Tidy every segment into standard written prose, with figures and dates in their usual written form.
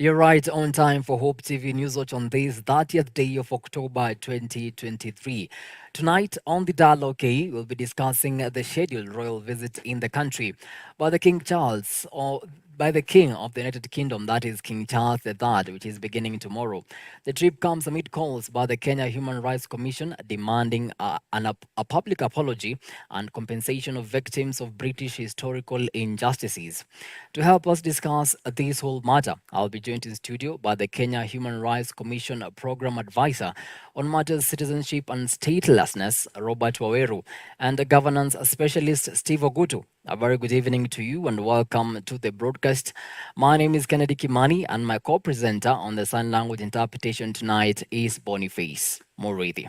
You're right on time for Hope TV Newswatch on this 30th day of October 2023. Tonight on the DialogueKE, we'll be discussing the scheduled royal visit in the country by the King Charles, or by the King of the United Kingdom, that is King Charles III, which is beginning tomorrow. The trip comes amid calls by the Kenya Human Rights Commission demanding a public apology and compensation of victims of British historical injustices. To help us discuss this whole matter, I'll be joined in studio by the Kenya Human Rights Commission Program Advisor on matters citizenship and statelessness, Robert Waweru, and the governance specialist, Steve Ogutu. A very good evening to you and welcome to the broadcast. My name is Kennedy Kimani and my co-presenter on the sign language interpretation tonight is Boniface Murithi.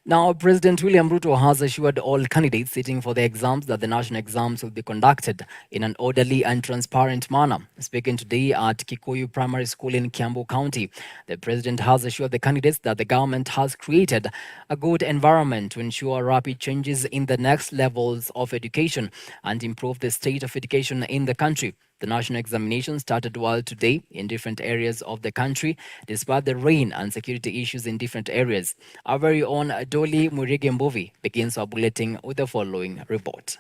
Now, President William Ruto has assured all candidates sitting for the exams that the national exams will be conducted in an orderly and transparent manner. Speaking today at Kikuyu Primary School in Kiambu County, the president has assured the candidates that the government has created a good environment to ensure rapid changes in the next levels of education and improve the state of education in the country. The national examination started well today in different areas of the country, despite the rain and security issues in different areas. Our very own Dolly Murigembovi begins our bulletin with the following report.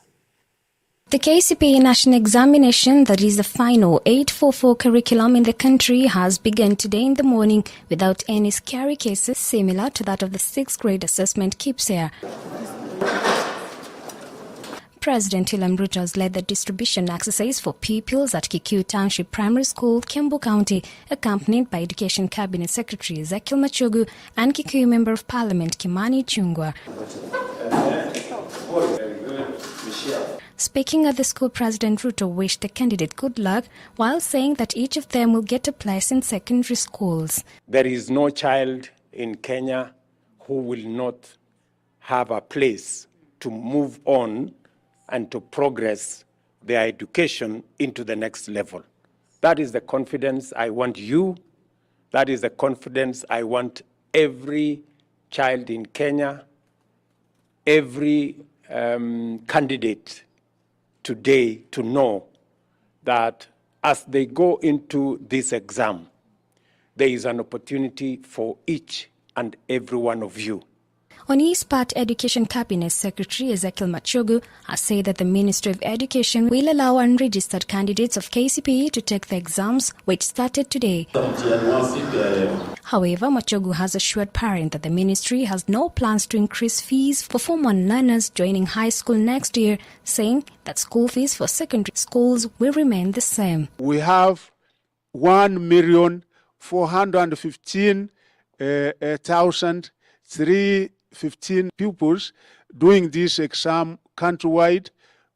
The KCPE national examination, that is the final 844 curriculum in the country, has begun today in the morning without any scary cases similar to that of the 6th grade assessment KHRC. President William Ruto has led the distribution exercise for pupils at Kikuyu Township Primary School, Kiambu County, accompanied by Education Cabinet Secretary Ezekiel Machogu and Kikuyu Member of Parliament Kimani Ichung'wah. Speaking at the school, President Ruto wished the candidate good luck while saying that each of them will get a place in secondary schools. There is no child in Kenya who will not have a place to move on and to progress their education into the next level. That is the confidence I want you. That is the confidence I want every child in Kenya, every candidate today to know that as they go into this exam, there is an opportunity for each and every one of you. On his part, Education Cabinet Secretary Ezekiel Machogu has said that the Ministry of Education will allow unregistered candidates of KCPE to take the exams, which started today. However, Machogu has assured parents that the ministry has no plans to increase fees for former learners joining high school next year, saying that school fees for secondary schools will remain the same. We have 1,415,315 pupils doing this exam countrywide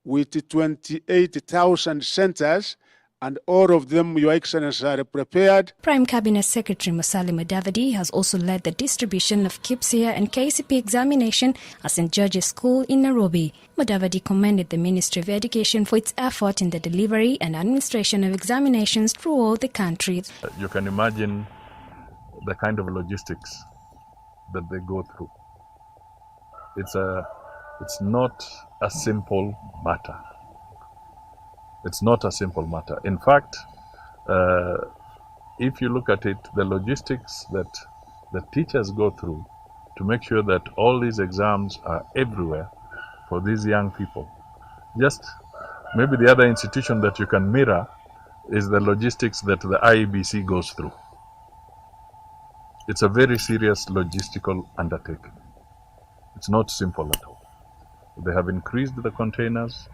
with 28,000 centers, and all of them, Your Excellency, are prepared. Prime Cabinet Secretary Musalia Mudavadi has also led the distribution of KHRC and KCPE examination at St. George's School in Nairobi. Mudavadi commended the Ministry of Education for its effort in the delivery and administration of examinations throughout the country. You can imagine the kind of logistics that they go through. It's not a simple matter. It's not a simple matter. In fact, if you look at it, the logistics that the teachers go through to make sure that all these exams are everywhere for these young people. Just maybe the other institution that you can mirror is the logistics that the IEBC goes through. It's a very serious logistical undertaking. It's not simple at all. They have increased the containers.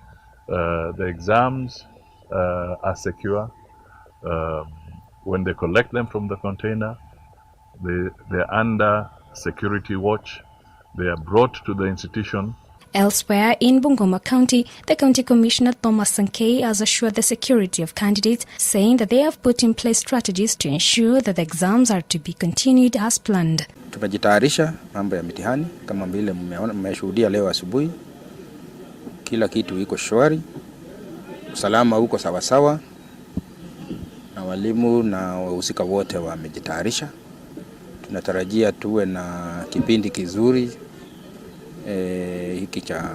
The exams are secure. When they collect them from the container, they're under security watch. They are brought to the institution. Elsewhere in Bungoma County, the County Commissioner Thomas Sankei has assured the security of candidates, saying that they have put in place strategies to ensure that the exams are to be continued as planned. Tumejitayarisha mambo ya mitihani kama vile mmeshuhudia leo asubuhi. Kila kitu iko shwari. Usalama uko sawa sawa. Na walimu na wahusika wote wamejitayarisha. Tunatarajia tuwe na kipindi kizuri hiki cha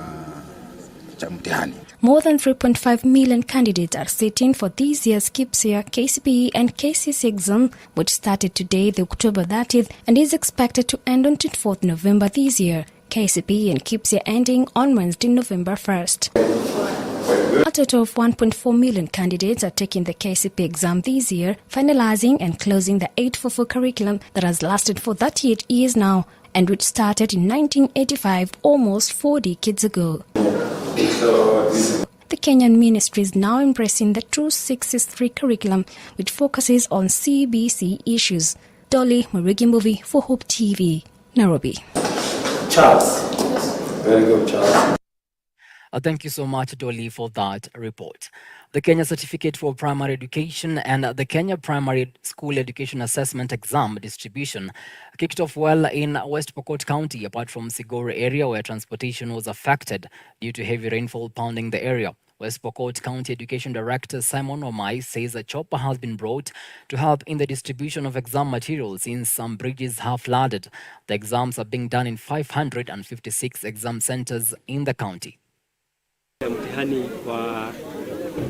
mtihani. More than 3.5 million candidates are sitting for this year's KPSEA, KCPE and KCSE exam, which started today, the October 30th, and is expected to end on 24th November this year. KCPE and KPSEA ending on Wednesday, November 1st. A total of 1.4 million candidates are taking the KCPE exam this year, finalizing and closing the 844 curriculum that has lasted for 38 years now, and which started in 1985, almost 4 decades ago. The Kenyan ministry is now embracing the True 663 curriculum, which focuses on CBC issues. Dolly Marigimbovi for Hope TV, Nairobi. Charles. Very good, Charles. Thank you so much, Dolly, for that report. The Kenya Certificate for Primary Education and the Kenya Primary School Education Assessment Exam distribution kicked off well in West Pokot County, apart from Sigor area where transportation was affected due to heavy rainfall pounding the area. West Pokot County Education Director Simon Omai says a chopper has been brought to help in the distribution of exam materials since some bridges have flooded. The exams are being done in 556 exam centers in the county. Mtihani wa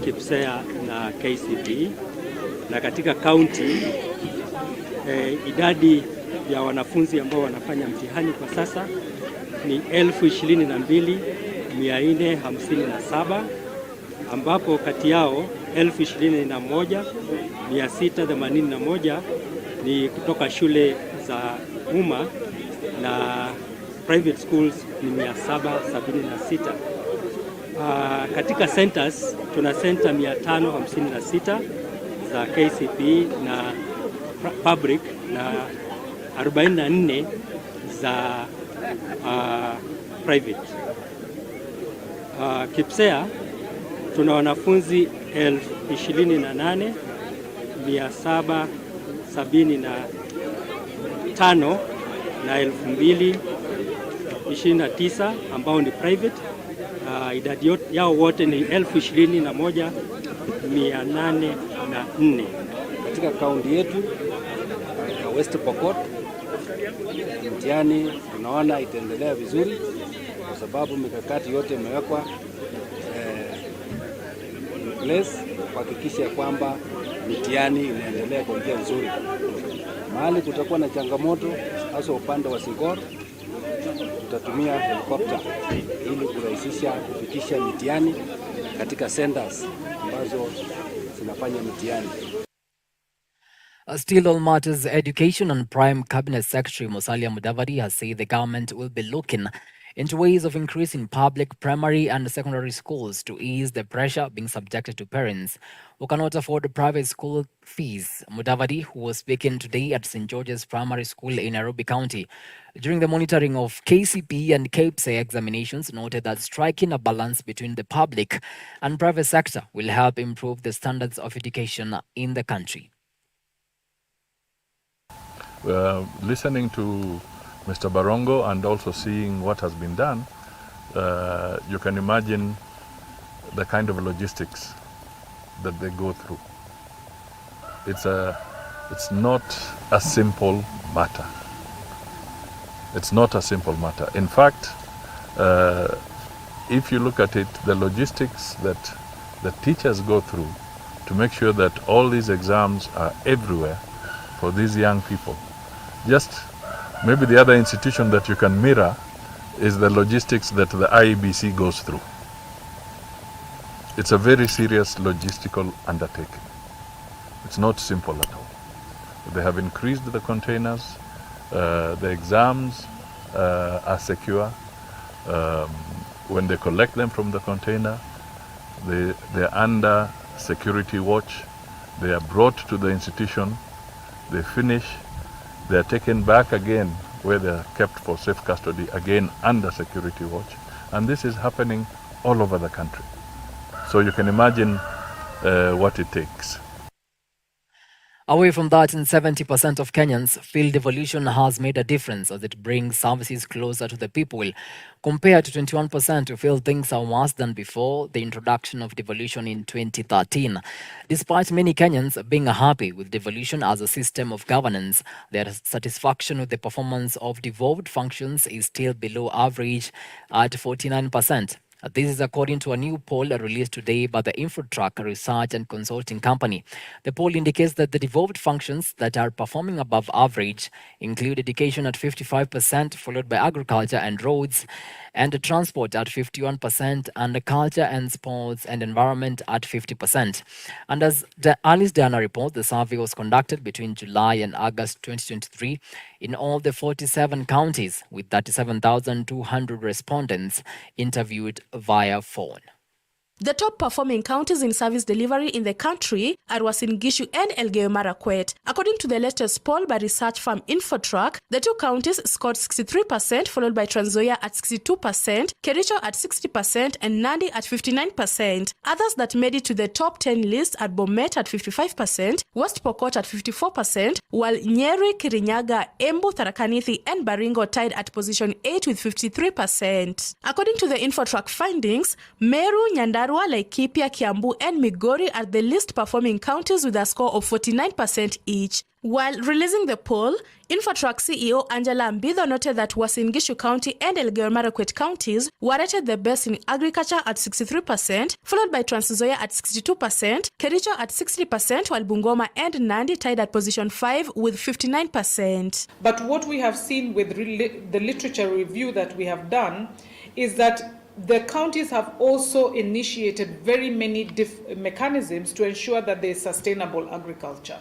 KPSEA na KCPE na katika kaunti idadi ya wanafunzi ambao wanafanya mtihani kwa sasa ni 22,457 ambapo kati yao 21,681 ni kutoka shule za umma na private schools ni 776. Katika centers tuna center 556 za KCPE na public na 44 za private. KPSEA tuna wanafunzi 28,775 na 2,029 ambao ni private. Idadi yao wote ni 21,804 katika kaunti yetu ya West Pokot. Mtihani tunaona itaendelea vizuri kwa sababu mikakati yote imewekwa place kuhakikisha kwamba mitihani inaendelea kwa njia nzuri. Mahali kutakuwa na changamoto hasa upande wa Sigor, tutatumia helikopta ili kurahisisha kufikisha mitihani katika centers ambazo zinafanya mitihani. Still on matters education, and Prime Cabinet Secretary Musalia Mudavadi has said the government will be looking into ways of increasing public primary and secondary schools to ease the pressure being subjected to parents who cannot afford private school fees. Mudavadi, who was speaking today at St. George's Primary School in Nairobi County during the monitoring of KCPE and KPSEA examinations, noted that striking a balance between the public and private sector will help improve the standards of education in the country. Listening to Mr. Barongo and also seeing what has been done, you can imagine the kind of logistics that they go through. It's not a simple matter. It's not a simple matter. In fact, if you look at it, the logistics that the teachers go through to make sure that all these exams are everywhere for these young people. Just maybe the other institution that you can mirror is the logistics that the IEBC goes through. It's a very serious logistical undertaking. It's not simple at all. They have increased the containers. The exams are secure. When they collect them from the container, they're under security watch. They are brought to the institution. They finish. They are taken back again where they are kept for safe custody, again under security watch. And this is happening all over the country. So you can imagine what it takes. Away from that, 70% of Kenyans feel devolution has made a difference as it brings services closer to the people, compared to 21% who feel things are worse than before the introduction of devolution in 2013. Despite many Kenyans being happy with devolution as a system of governance, their satisfaction with the performance of devolved functions is still below average at 49%. This is according to a new poll released today by the Infotruck Research and Consulting Company. The poll indicates that the devolved functions that are performing above average include education at 55%, followed by agriculture and roads, and transport at 51%, and culture and sports and environment at 50%. And as Alice Diana reports, the survey was conducted between July and August 2023 in all the 47 counties, with 37,200 respondents interviewed via phone. The top performing counties in service delivery in the country are Uasin Gishu and Elgeyo Marakwet. According to the latest poll by research firm Infotruck, the two counties scored 63%, followed by Trans Nzoia at 62%, Kericho at 60%, and Nandi at 59%. Others that made it to the top 10 list are Bomet at 55%, West Pokot at 54%, while Nyeri, Kirinyaga, Embu, Tharaka Nithi, and Baringo tied at position 8 with 53%. According to the Infotruck findings, Meru, Nyandarua, Laikipia, Kiambu, and Migori are the least performing counties with a score of 49% each. While releasing the poll, Infotruck CEO Angela Mbitho noted that Uasin Gishu County and Elgeyo Marakwet counties were rated the best in agriculture at 63%, followed by Trans Nzoia at 62%, Kericho at 60%, while Bungoma and Nandi tied at position 5 with 59%. But what we have seen with the literature review that we have done is that the counties have also initiated very many mechanisms to ensure that there is sustainable agriculture.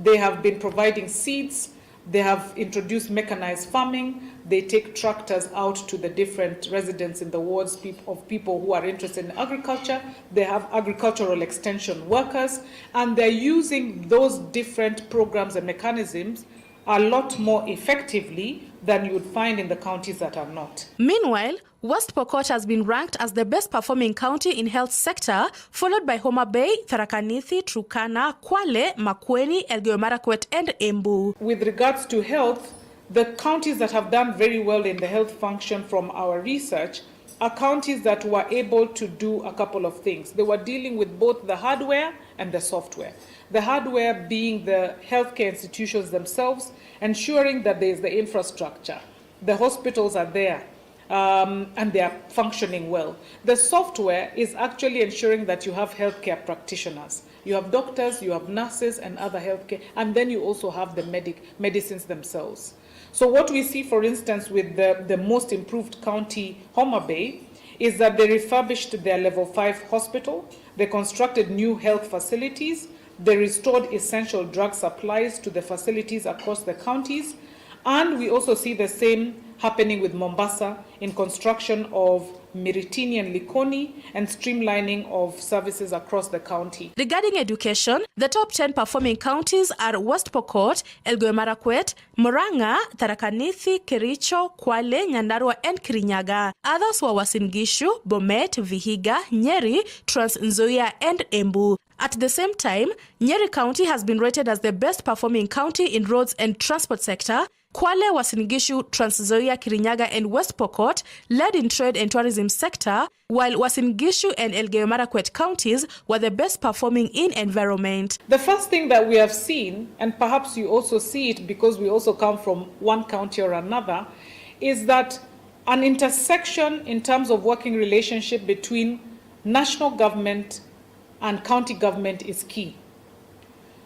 They have been providing seeds, they have introduced mechanized farming, they take tractors out to the different residents in the wards of people who are interested in agriculture, they have agricultural extension workers, and they're using those different programs and mechanisms a lot more effectively than you would find in the counties that are not. Meanwhile, West Pokot has been ranked as the best performing county in health sector, followed by Homa Bay, Tharaka Nithi, Turkana, Kwale, Makueni, Elgeyo Marakwet, and Embu. With regards to health, the counties that have done very well in the health function from our research are counties that were able to do a couple of things. They were dealing with both the hardware and the software. The hardware being the healthcare institutions themselves, ensuring that there is the infrastructure. The hospitals are there. And they are functioning well. The software is actually ensuring that you have healthcare practitioners. You have doctors, you have nurses and other healthcare, and then you also have the medicines themselves. So what we see, for instance, with the most improved county, Homa Bay, is that they refurbished their level 5 hospital, they constructed new health facilities, they restored essential drug supplies to the facilities across the counties, and we also see the same happening with Mombasa in construction of Miritini and Likoni and streamlining of services across the county. Regarding education, the top 10 performing counties are West Pokot, Elgeyo Marakwet, Murang'a, Tharaka Nithi, Kericho, Kwale, Nyandarua, and Kirinyaga. Others were Uasin Gishu, Bomet, Vihiga, Nyeri, Trans Nzoia, and Embu. At the same time, Nyeri County has been rated as the best performing county in roads and transport sector. Kwale, Uasin Gishu, Trans Nzoia, Kirinyaga, and West Pokot led in trade and tourism sector, while Uasin Gishu and Elgeyo Marakwet counties were the best performing in environment. The first thing that we have seen, and perhaps you also see it because we also come from one county or another, is that an intersection in terms of working relationship between national government and county government is key.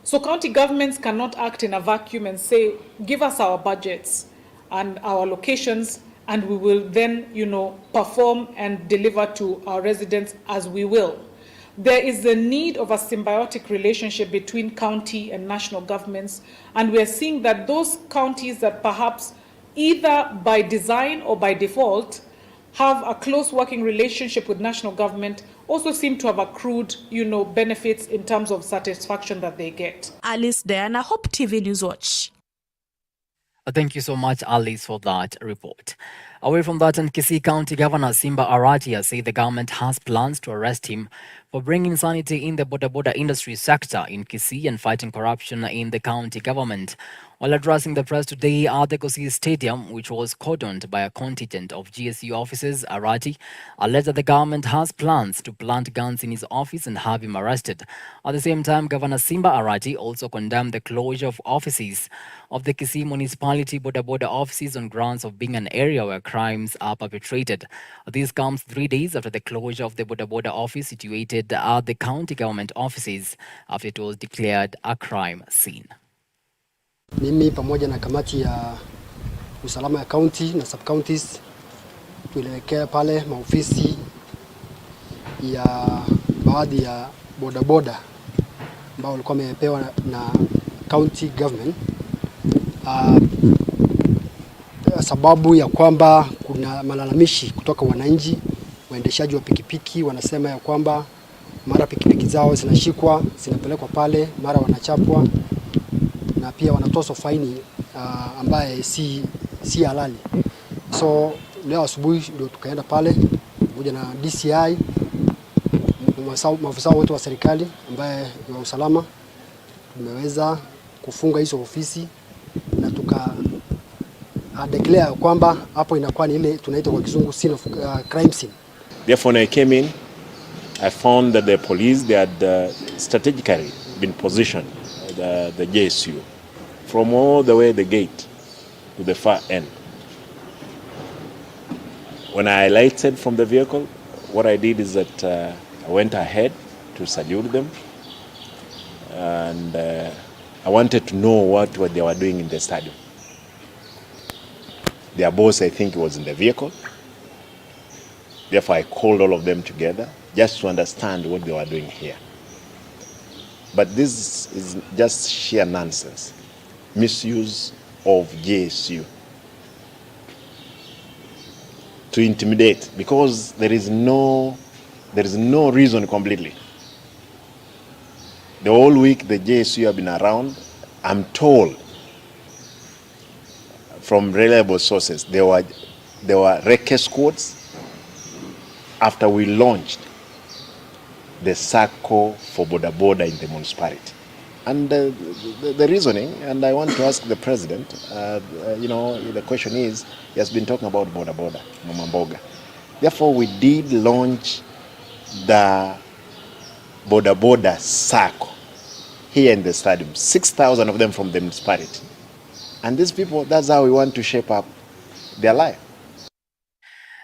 So county governments cannot act in a vacuum and say, give us our budgets and our locations, and we will then, perform and deliver to our residents as we will. There is the need of a symbiotic relationship between county and national governments, and we are seeing that those counties that perhaps either by design or by default have a close working relationship with national government also seem to have accrued, benefits in terms of satisfaction that they get. Alice Diana, Hope TV Newswatch. Thank you so much, Alice, for that report. Away from that, and Kisii County Governor Simba Arati said the government has plans to arrest him for bringing sanity in the border industry sector in Kisii and fighting corruption in the county government. While addressing the press today at the Kosi Stadium, which was cordoned by a contingent of GSU officers, Arati alleged that the government has plans to plant guns in his office and have him arrested. At the same time, Governor Simba Arati also condemned the closure of offices of the Kisii municipality border offices on grounds of being an area where crimes are perpetrated. This comes 3 days after the closure of the border office situated at the county government offices after it was declared a crime scene. Mimi pamoja na kamati ya usalama ya county na sub counties tulielekea pale maofisi ya baadhi ya bodaboda ambao walikuwa wamepewa na county government sababu ya kwamba kuna malalamishi kutoka wananchi. Waendeshaji wa pikipiki wanasema ya kwamba mara pikipiki zao zinashikwa, zinapelekwa pale, mara wanachapwa na pia wanatozwa faini ambaye si halali. So leo asubuhi ndio tukaenda pale pamoja na DCI, maafisa wote wa serikali ambaye ni wa usalama. Tumeweza kufunga hizo ofisi na tuka declare kwamba hapo inakuwa ni ile tunaita kwa kizungu scene of crime scene. Therefore, when I came in, I found that the police, they had strategically been positioned, the JSU, from all the way the gate to the far end. When I alighted from the vehicle, what I did is that I went ahead to salute them, and I wanted to know what they were doing in the stadium. Their boss, I think, was in the vehicle. Therefore, I called all of them together just to understand what they were doing here. But this is just sheer nonsense. Misuse of JSU to intimidate, because there is no reason completely. The whole week the JSU have been around. I'm told from reliable sources there were recce squads after we launched the circle for border in the municipality. And the reasoning, and I want to ask the president, the question is, he has been talking about border, Mamamboga. Therefore, we did launch the border circle here in the stadium, 6,000 of them from the municipality. And these people, that's how we want to shape up their life.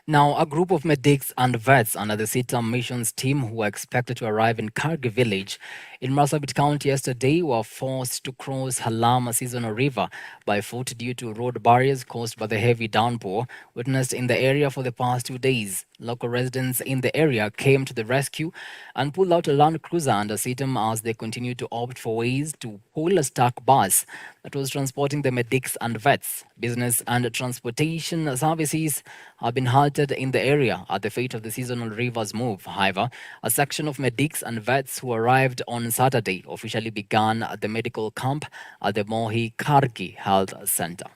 Now, a group of medics and vets under the CITAM missions team who were expected to arrive in Kargi village in Marsabit County yesterday were forced to cross Halama seasonal river by foot due to road barriers caused by the heavy downpour witnessed in the area for the past 2 days. Local residents in the area came to the rescue and pulled out a Land Cruiser under CITAM as they continued to opt for ways to pull a stuck bus that was transporting the medics and vets. Business and transportation services have been halted in the area at the fate of the seasonal river's move. However, a section of medics and vets who arrived on Saturday officially began at the medical camp at the Mohi Kargi Health Center.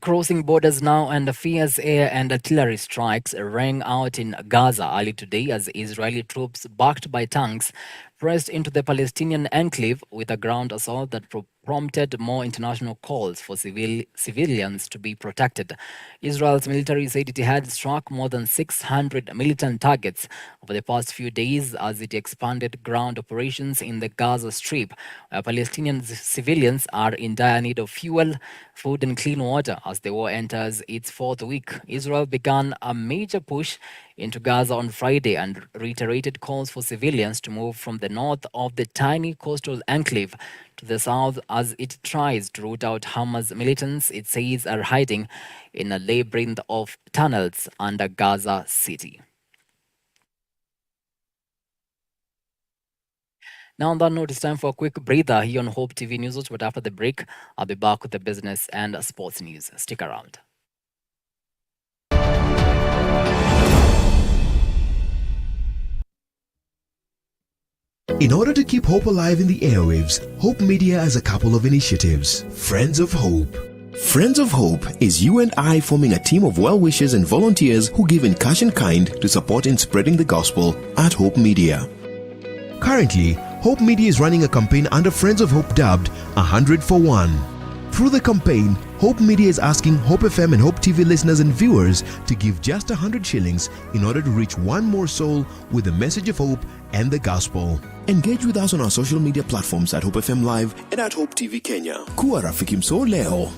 Crossing borders now, and fierce air and artillery strikes rang out in Gaza early today as Israeli troops backed by tanks pressed into the Palestinian enclave with a ground assault that prompted more international calls for civilians to be protected. Israel's military said it had struck more than 600 militant targets over the past few days as it expanded ground operations in the Gaza Strip, where Palestinian civilians are in dire need of fuel, food and clean water as the war enters its 4th week. Israel began a major push into Gaza on Friday and reiterated calls for civilians to move from the north of the tiny coastal enclave to the south as it tries to root out Hamas militants it says are hiding in a labyrinth of tunnels under Gaza City. Now on that note, it's time for a quick breather here on Hope TV Newswatch, but after the break, I'll be back with the business and sports news. Stick around. In order to keep hope alive in the airwaves, Hope Media has a couple of initiatives. Friends of Hope. Friends of Hope is you and I forming a team of well-wishers and volunteers who give in cash and kind to support in spreading the gospel at Hope Media. Currently, Hope Media is running a campaign under Friends of Hope dubbed 100 for 1. Through the campaign, Hope Media is asking Hope FM and Hope TV listeners and viewers to give just 100 shillings in order to reach one more soul with the message of hope and the gospel. Engage with us on our social media platforms at Hope FM Live and at Hope TV Kenya. Kuwa rafiki mso leo.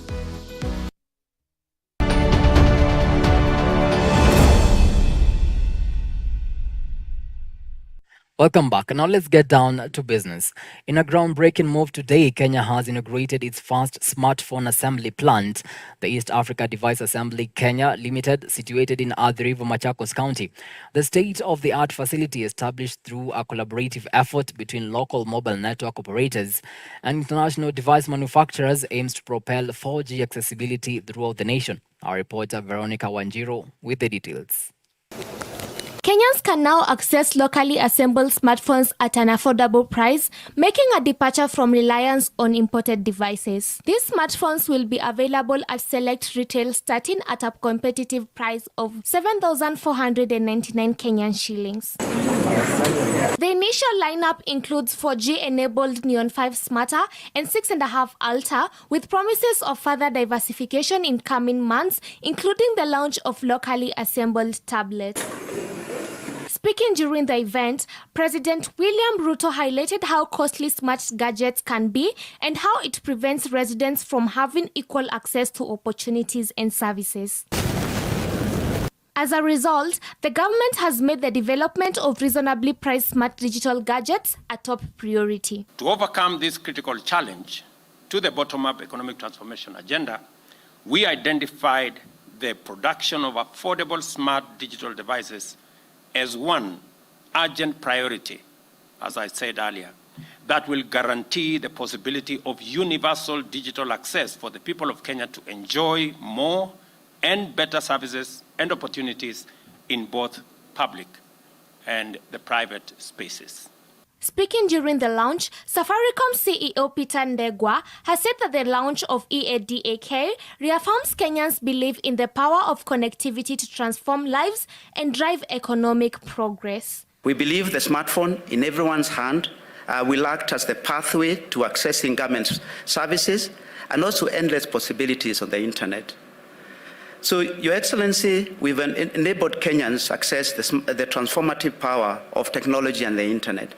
Welcome back. Now let's get down to business. In a groundbreaking move today, Kenya has inaugurated its first smartphone assembly plant, the East Africa Device Assembly Kenya Limited, situated in Athi River, Machakos County. The state-of-the-art facility, established through a collaborative effort between local mobile network operators and international device manufacturers, aims to propel 4G accessibility throughout the nation. Our reporter Veronica Wanjiro with the details. Kenyans can now access locally assembled smartphones at an affordable price, making a departure from reliance on imported devices. These smartphones will be available at select retail starting at a competitive price of 7,499 Kenyan shillings. The initial lineup includes 4G-enabled Neon 5 Smarter and 6.5 Ultra, with promises of further diversification in coming months, including the launch of locally assembled tablets. Speaking during the event, President William Ruto highlighted how costly smart gadgets can be and how it prevents residents from having equal access to opportunities and services. As a result, the government has made the development of reasonably priced smart digital gadgets a top priority. To overcome this critical challenge to the bottom-up economic transformation agenda, we identified the production of affordable smart digital devices as one urgent priority, as I said earlier, that will guarantee the possibility of universal digital access for the people of Kenya to enjoy more and better services and opportunities in both public and the private spaces. Speaking during the launch, Safaricom CEO Peter Ndegwa has said that the launch of DialogueKE reaffirms Kenyans' belief in the power of connectivity to transform lives and drive economic progress. We believe the smartphone in everyone's hand will act as the pathway to accessing government services and also endless possibilities on the internet. So, Your Excellency, we've enabled Kenyans access the transformative power of technology and the internet.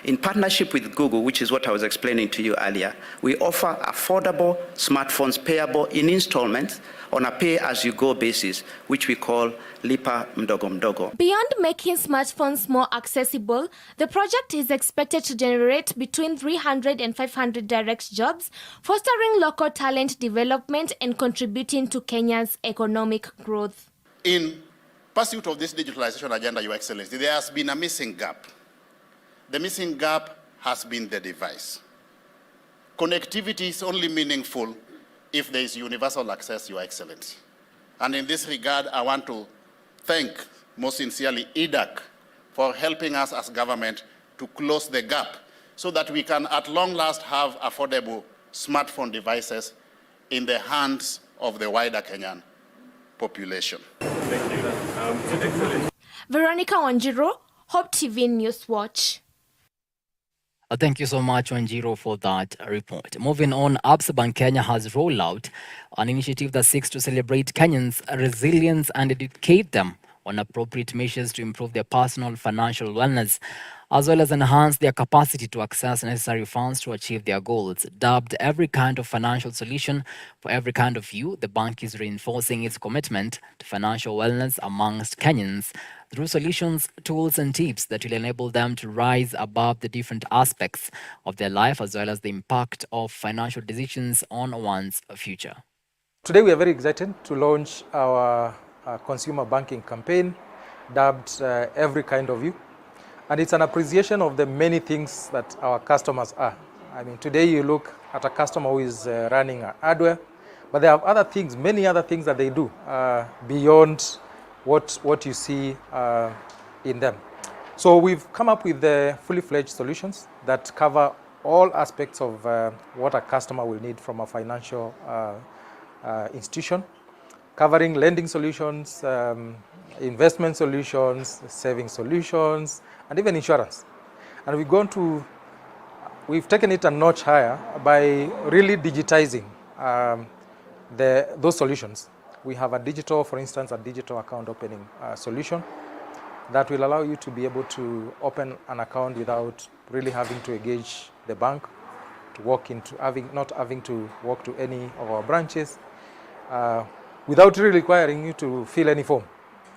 In partnership with Google, which is what I was explaining to you earlier, we offer affordable smartphones payable in installments on a pay-as-you-go basis, which we call Lipa Mdogo Mdogo. Beyond making smartphones more accessible, the project is expected to generate between 300 and 500 direct jobs, fostering local talent development and contributing to Kenya's economic growth. In pursuit of this digitalization agenda, Your Excellency, there has been a missing gap. The missing gap has been the device. Connectivity is only meaningful if there is universal access, Your Excellency. And in this regard, I want to thank most sincerely EDAC for helping us as government to close the gap so that we can at long last have affordable smartphone devices in the hands of the wider Kenyan population. Thank you. Veronica Wanjiro, Hope TV Newswatch. Thank you so much, Wanjiro, for that report. Moving on, Absa Bank Kenya has rolled out an initiative that seeks to celebrate Kenyans' resilience and educate them on appropriate measures to improve their personal financial wellness, as well as enhance their capacity to access necessary funds to achieve their goals. Dubbed Every Kind of Financial Solution for Every Kind of You, the bank is reinforcing its commitment to financial wellness amongst Kenyans through solutions, tools, and tips that will enable them to rise above the different aspects of their life, as well as the impact of financial decisions on one's future. Today we are very excited to launch our consumer banking campaign dubbed Every Kind of You. And it's an appreciation of the many things that our customers are. I mean, today you look at a customer who is running a hardware, but there are other things, many other things that they do beyond what you see in them. So we've come up with the fully fledged solutions that cover all aspects of what a customer will need from a financial institution, covering lending solutions, investment solutions, saving solutions, and even insurance. And we've taken it a notch higher by really digitizing those solutions. We have for instance, a digital account opening solution that will allow you to be able to open an account without really having to engage the bank, not having to walk to any of our branches, without really requiring you to fill any form.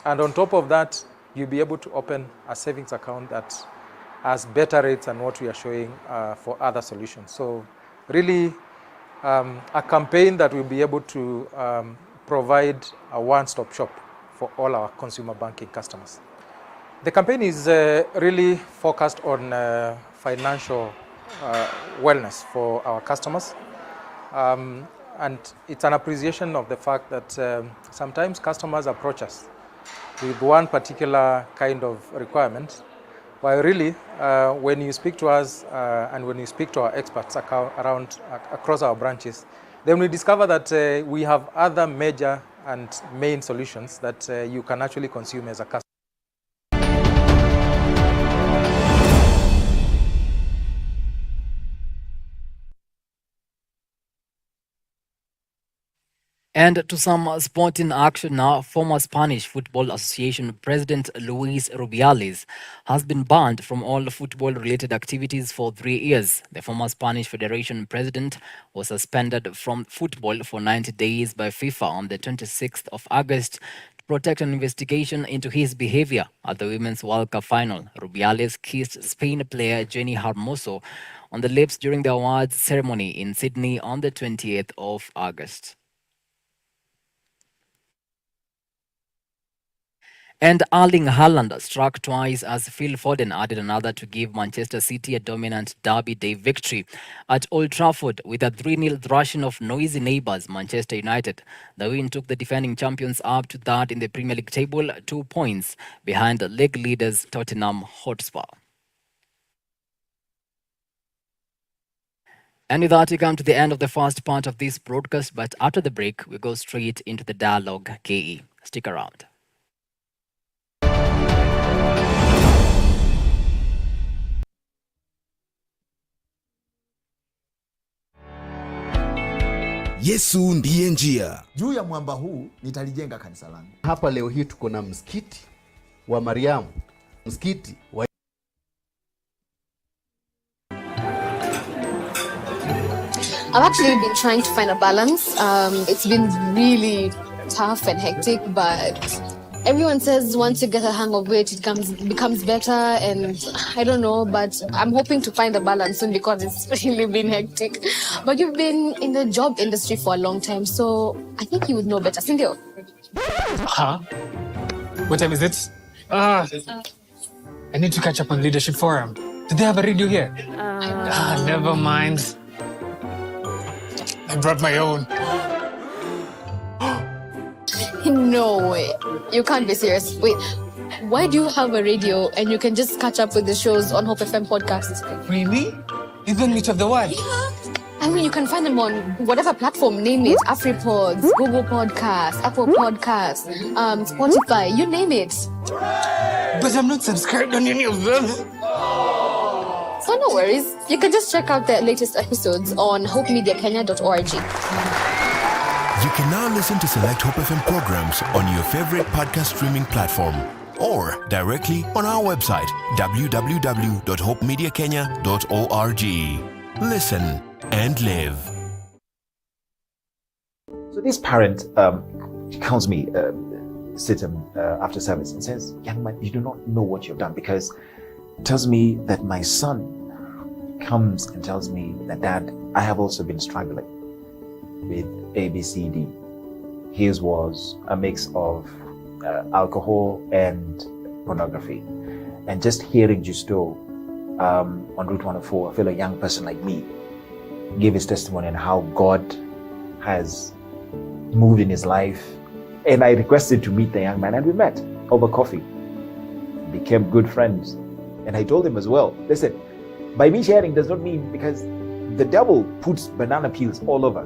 And on top of that, you'll be able to open a savings account that has better rates than what we are showing for other solutions. So really a campaign that will be able to provide a one-stop shop for all our consumer banking customers. The campaign is really focused on financial wellness for our customers. And it's an appreciation of the fact that sometimes customers approach us with one particular kind of requirement, while really when you speak to us and when you speak to our experts across our branches, then we discover that we have other major and main solutions that you can actually consume as a customer. And to some sporting action now, former Spanish Football Association President Luis Rubiales has been banned from all football-related activities for 3 years. The former Spanish Federation president was suspended from football for 90 days by FIFA on the 26th of August to protect an investigation into his behavior at the Women's World Cup final. Rubiales kissed Spain player Jenny Hermoso on the lips during the awards ceremony in Sydney on the 28th of August. And Erling Haaland struck twice as Phil Foden added another to give Manchester City a dominant Derby Day victory at Old Trafford with a 3-0 thrashing of noisy neighbours Manchester United. The win took the defending champions up to third in the Premier League table, 2 points behind the league leaders Tottenham Hotspur. And with that, we come to the end of the first part of this broadcast, but after the break, we go straight into the DialogueKE. Stick around. Yesu ndiye njia. Juu ya mwamba huu nitalijenga kanisa langu. Hapa leo hii tuko na msikiti wa Mariamu. Msikiti wa I've actually been trying to find a balance. It's been really tough and hectic, but everyone says once you get a hang of it, becomes better, and I don't know, but I'm hoping to find a balance soon because it's really been hectic. But you've been in the job industry for a long time, so I think you would know better. Sindio? Huh? What time is it? I need to catch up on Leadership Forum. Do they have a radio here? Never mind. I brought my own. No way. You can't be serious. Wait, why do you have a radio and you can just catch up with the shows on Hope FM podcasts? Really? Even Meet of the One? Yeah. I mean, you can find them on whatever platform, name it. AfriPods, Google Podcasts, Apple Podcasts, Spotify, you name it. But I'm not subscribed on any of them. So no worries. You can just check out the latest episodes on hopemediakenya.org. You can now listen to select Hope FM programs on your favorite podcast streaming platform or directly on our website, www.hopemediakenya.org. Listen and live. So this parent calls me, after service and says, "Young man, you do not know what you've done," because tells me that my son comes and tells me that, "Dad, I have also been struggling with ABCD. His was a mix of alcohol and pornography." And just hearing Justo on Route 104, I feel a young person like me give his testimony on how God has moved in his life. And I requested to meet the young man, and we met over coffee, became good friends. And I told him as well, listen, By me sharing does not mean because the devil puts banana peels all over.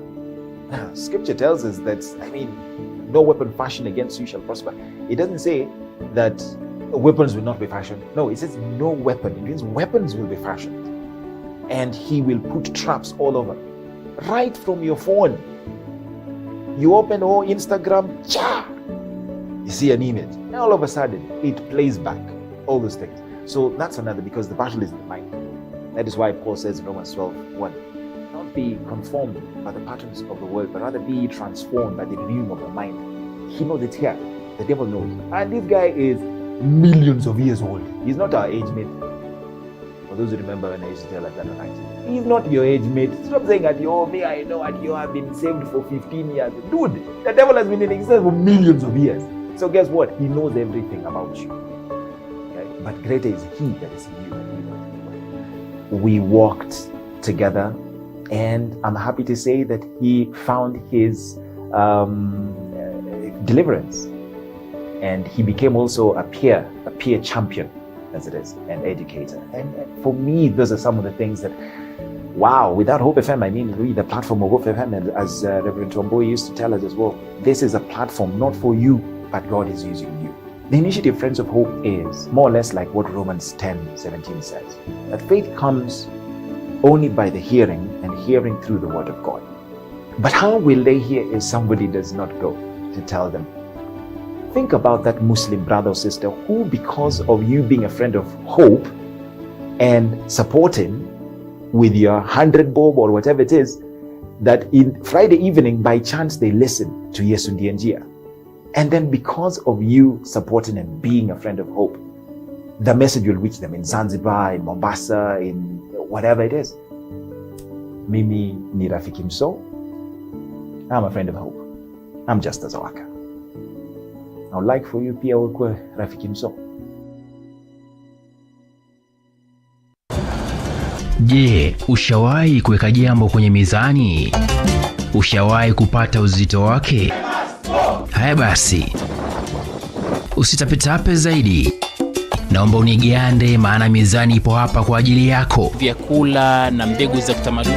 Scripture tells us that, no weapon fashioned against you shall prosper. It doesn't say that weapons will not be fashioned. No, it says no weapon. It means weapons will be fashioned. And he will put traps all over. Right from your phone. You open Instagram, you see an image. And all of a sudden, it plays back. All those things. So that's another, because the battle is in the mind. That is why Paul says in Romans 12:1, not be conformed by the patterns of the world, but rather be transformed by the renewing of the mind. He knows it's here. The devil knows. And this guy is millions of years old. He's not our age mate. For those who remember when I used to tell like that, right? He's not your age mate. Stop saying at me, I know at you have been saved for 15 years. Dude, the devil has been in existence for millions of years. So guess what? He knows everything about you. Okay? But greater is he that is in you than he that is in the world. We walked together, and I'm happy to say that he found his deliverance. And he became also a peer champion, as it is, an educator. And for me, those are some of the things that, wow, without Hope FM, really the platform of Hope FM, and as Reverend Tomboy used to tell us as well, this is a platform not for you, but God is using you. The initiative Friends of Hope is more or less like what Romans 10:17 says, that faith comes only by the hearing, and hearing through the word of God. But how will they hear if somebody does not go to tell them? Think about that Muslim brother or sister who, because of you being a friend of hope and supporting with your 100 bob or whatever it is, that in Friday evening, by chance, they listen to Yesu Ndiye Njia. And then because of you supporting and being a friend of hope, the message will reach them in Zanzibar, in Mombasa, in whatever it is. Mimi ni Rafiki Mso. I'm a friend of hope. I'm just as Zawaka. I would like for you pia ukwe Rafiki Mso. Je, ushawahi kuweka jambo kwenye mizani? Ushawahi kupata uzito wake? Haya basi, usitapetape zaidi. Naomba unigande, maana mizani ipo hapa kwa ajili yako. Vyakula na mbegu za kitamaduni,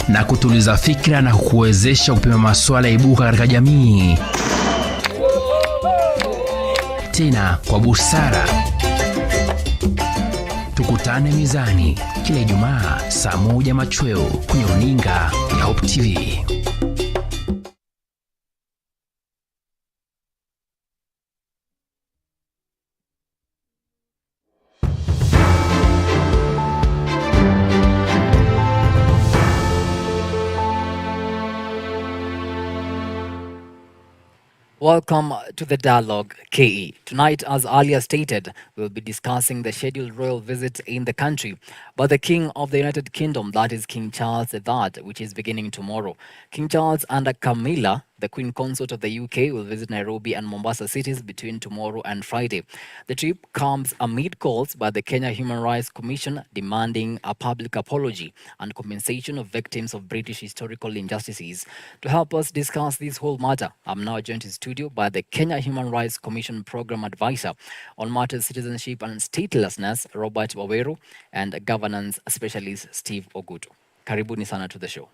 na kutuliza fikra na kukuwezesha kupima masuala ibuka katika jamii, tena kwa busara. Tukutane mizani kila Ijumaa saa 1 machweo kwenye runinga ya Hope TV. Welcome to the DialogueKE. Tonight, as earlier stated, we'll be discussing the scheduled royal visit in the country by the King of the United Kingdom, that is King Charles III, which is beginning tomorrow. King Charles and Camilla, the Queen Consort of the UK, will visit Nairobi and Mombasa cities between tomorrow and Friday. The trip comes amid calls by the Kenya Human Rights Commission demanding a public apology and compensation of victims of British historical injustices. To help us discuss this whole matter, I'm now joined in studio by the Kenya Human Rights Commission Program Advisor on matters citizenship and statelessness, Robert Waweru, and governance specialist, Steve Ogutu. Karibuni sana to the show.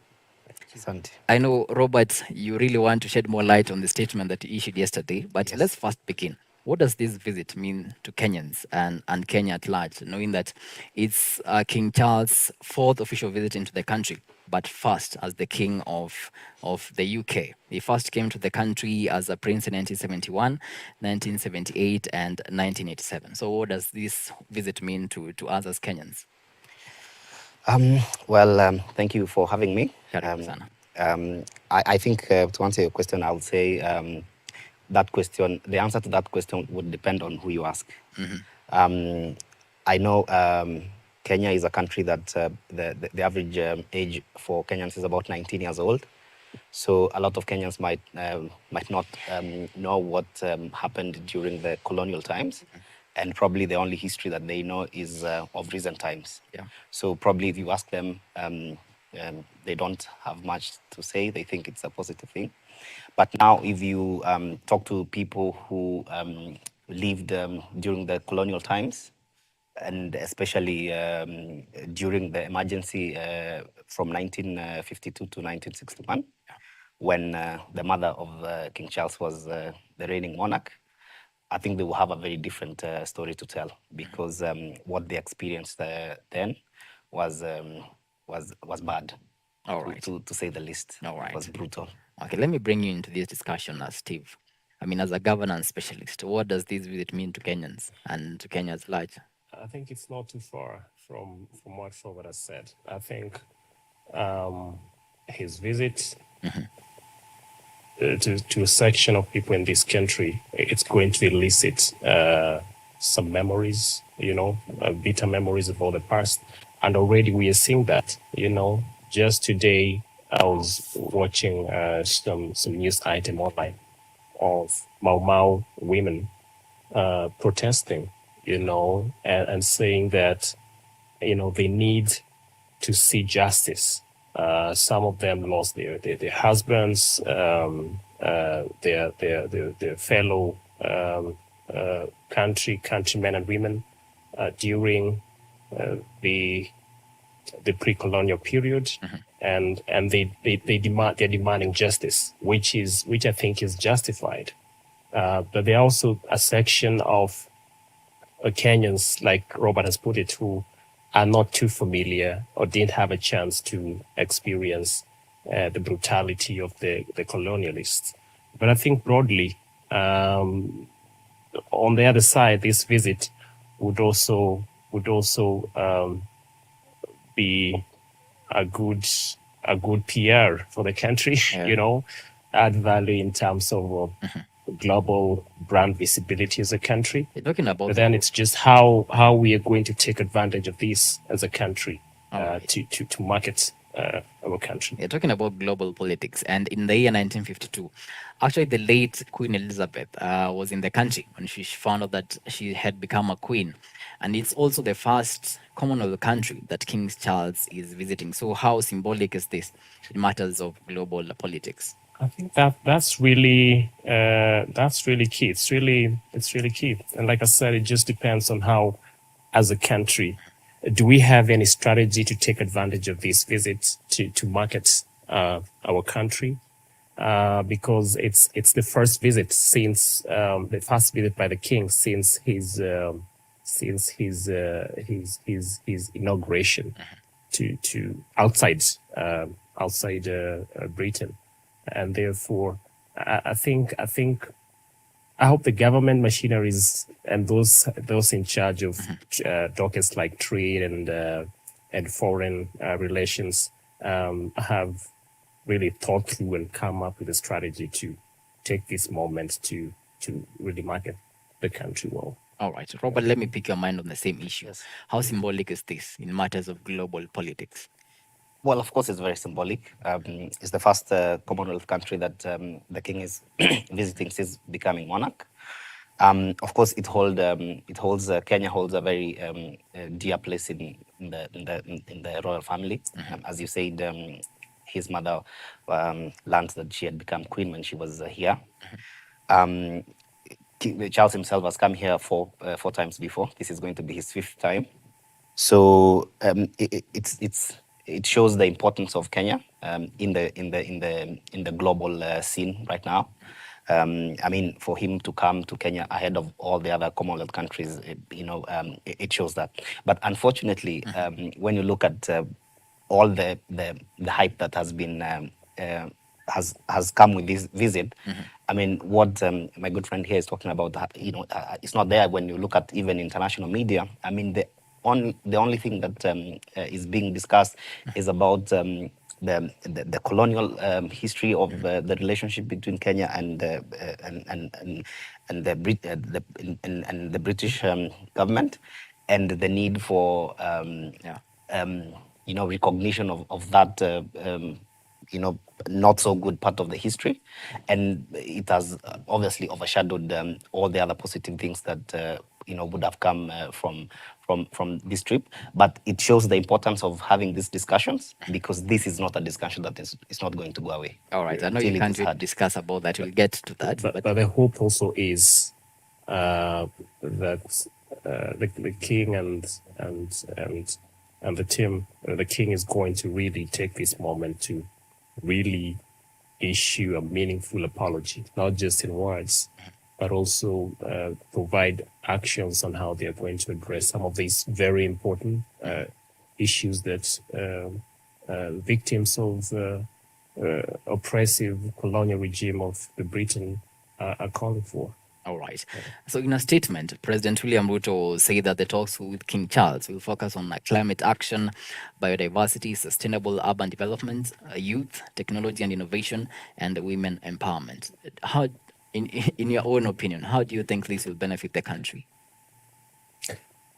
I know, Robert, you really want to shed more light on the statement that you issued yesterday, but yes, let's first begin. What does this visit mean to Kenyans and Kenya at large, knowing that it's King Charles' 4th official visit into the country, but first as the King of the UK? He first came to the country as a prince in 1971, 1978, and 1987. So what does this visit mean to us as Kenyans? Thank you for having me. I think to answer your question, I would say that question, the answer to that question would depend on who you ask. Mm-hmm. I know Kenya is a country that the average age for Kenyans is about 19 years old. So a lot of Kenyans might not know what happened during the colonial times. Mm-hmm. And probably the only history that they know is of recent times. Yeah. So probably if you ask them, they don't have much to say. They think it's a positive thing. But now if you talk to people who lived during the colonial times, and especially during the emergency from 1952 to 1961, when the mother of King Charles was the reigning monarch. I think they will have a very different story to tell, because what they experienced then was bad. All right. To say the least. All right. It was brutal. Okay, let me bring you into this discussion, Steve. I mean, as a governance specialist, what does this visit mean to Kenyans and to Kenya at large? I think it's not too far from what Robert has said. I think his visit to a section of people in this country, it's going to elicit some memories, bitter memories of all the past. And already we are seeing that, just today I was watching some news item online of Mau Mau women protesting, and saying that, they need to see justice. Some of them lost their husbands, their fellow countrymen and women during the pre-colonial period, and they're demanding justice, which I think is justified. But there are also a section of Kenyans, like Robert has put it, who are not too familiar or didn't have a chance to experience the brutality of the colonialists. But I think broadly, on the other side, this visit would also be a good PR for the country, add value in terms of global brand visibility as a country. You're talking about, but then it's just how we are going to take advantage of this as a country to market our country. You're talking about global politics. And in the year 1952, actually the late Queen Elizabeth was in the country when she found out that she had become a queen. And it's also the first Commonwealth country that King Charles is visiting. So how symbolic is this in matters of global politics? I think that's really key. It's really key. And like I said, it just depends on how, as a country, do we have any strategy to take advantage of this visit to market our country? Because it's the first visit since the first visit by the king since his inauguration to outside Britain. And therefore, I hope the government machineries and those in charge of dockets like trade and foreign relations have really thought through and come up with a strategy to take this moment to really market the country well. All right, Robert, let me pick your mind on the same issue. Yes. How symbolic is this in matters of global politics? Well, of course, it's very symbolic. It's the first Commonwealth country that the king is visiting since becoming monarch. Of course, Kenya holds a very dear place in the royal family. As you said, his mother learned that she had become queen when she was here. Charles himself has come here four times before. This is going to be his 5th time. So it shows the importance of Kenya in the global scene right now. I mean, for him to come to Kenya ahead of all the other Commonwealth countries, it shows that. But unfortunately, when you look at all the hype that has been has come with this visit, I mean, what my good friend here is talking about, it's not there when you look at even international media. I mean, the only thing that is being discussed is about the colonial history of the relationship between Kenya and the British government, and the need for recognition of that not so good part of the history, and it has obviously overshadowed all the other positive things that would have come from this trip. But it shows the importance of having these discussions, because this is not a discussion that is not going to go away. All right, I know you can't really discuss about that. We'll get to that. But the hope also is that the king and the team, the king is going to really take this moment to really issue a meaningful apology, not just in words, but also provide actions on how they are going to address some of these very important issues that victims of oppressive colonial regime of the Britain are calling for. All right. So in a statement, President William Ruto said that the talks with King Charles will focus on climate action, biodiversity, sustainable urban development, youth, technology and innovation, and women empowerment. How, in your own opinion, how do you think this will benefit the country?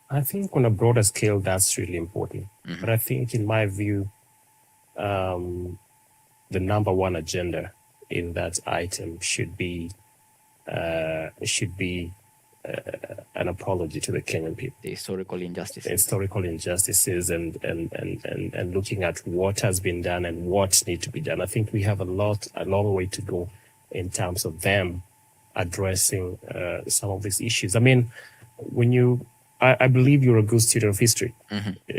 I think on a broader scale, that's really important. But I think, in my view, the number one agenda in that item should be an apology to the Kenyan people. The historical injustices. Historical injustices and looking at what has been done and what needs to be done. I think we have a long way to go in terms of them addressing some of these issues. I mean, I believe you're a good student of history.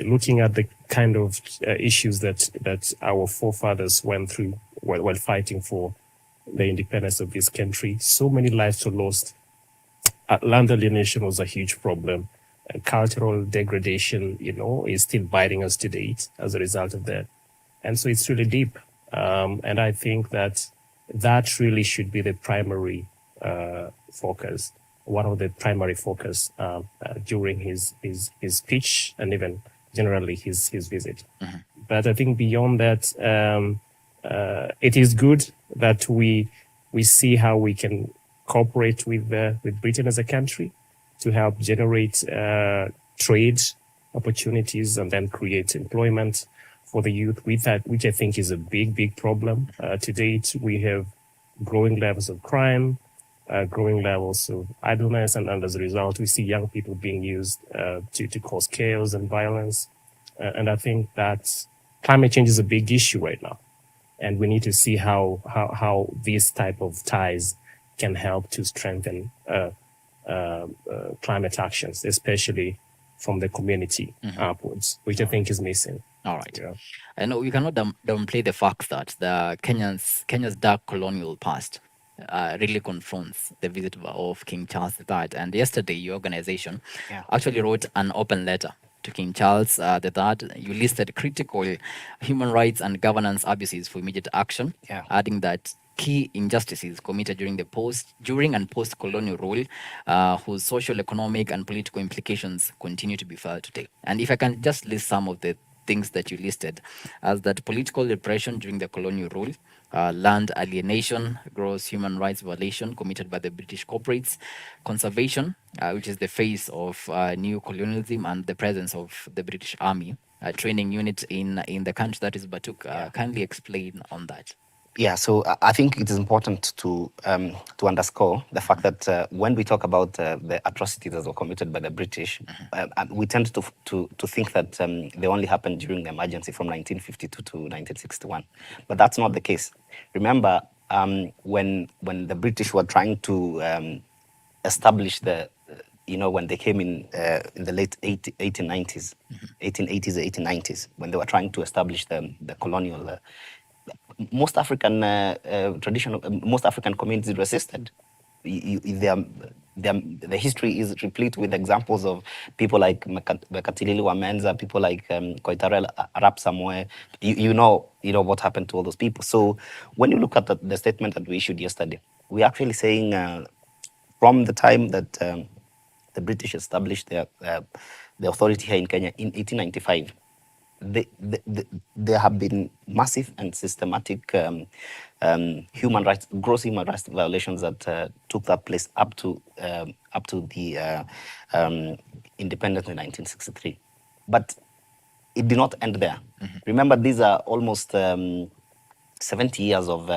Looking at the kind of issues that our forefathers went through while fighting for the independence of this country, so many lives were lost. Land alienation was a huge problem. Cultural degradation, is still biting us to date as a result of that. And so it's really deep. And I think that really should be the primary focus, one of the primary focus during his speech and even generally his visit. But I think beyond that, it is good that we see how we can cooperate with Britain as a country to help generate trade opportunities and then create employment for the youth, which I think is a big problem. To date, we have growing levels of crime, growing levels of idleness, and as a result, we see young people being used to cause chaos and violence. And I think that climate change is a big issue right now. And we need to see how these type of ties can help to strengthen climate actions, especially from the community upwards, which I think is missing. All right. Yeah. I know we cannot downplay the fact that the Kenya's dark colonial past really confronts the visit of King Charles III. And yesterday, your organization actually wrote an open letter to King Charles III. You listed critical human rights and governance abuses for immediate action, adding that key injustices committed during and post-colonial rule, whose social, economic, and political implications continue to be felt today. And if I can just list some of the things that you listed, as that political repression during the colonial rule, land alienation, gross human rights violation committed by the British corporates, conservation, which is the face of new colonialism and the presence of the British Army training unit in the country, that is Batuk. Kindly explain on that. Yeah, so I think it is important to underscore the fact that when we talk about the atrocities that were committed by the British, we tend to think that they only happened during the emergency from 1952 to 1961. But that's not the case. Remember, when the British were trying to establish when they came in the late 1890s, 1880s, 1890s, when they were trying to establish the colonial most African most African communities resisted. The history is replete with examples of people like Mekatilili Wamenza, people like Koitarel Arap Samoe. You know what happened to all those people. So when you look at the statement that we issued yesterday, we're actually saying from the time that the British established the authority here in Kenya in 1895, there have been massive and systematic gross human rights violations that took that place up to the independence in 1963. But it did not end there. Remember, these are almost 70 years of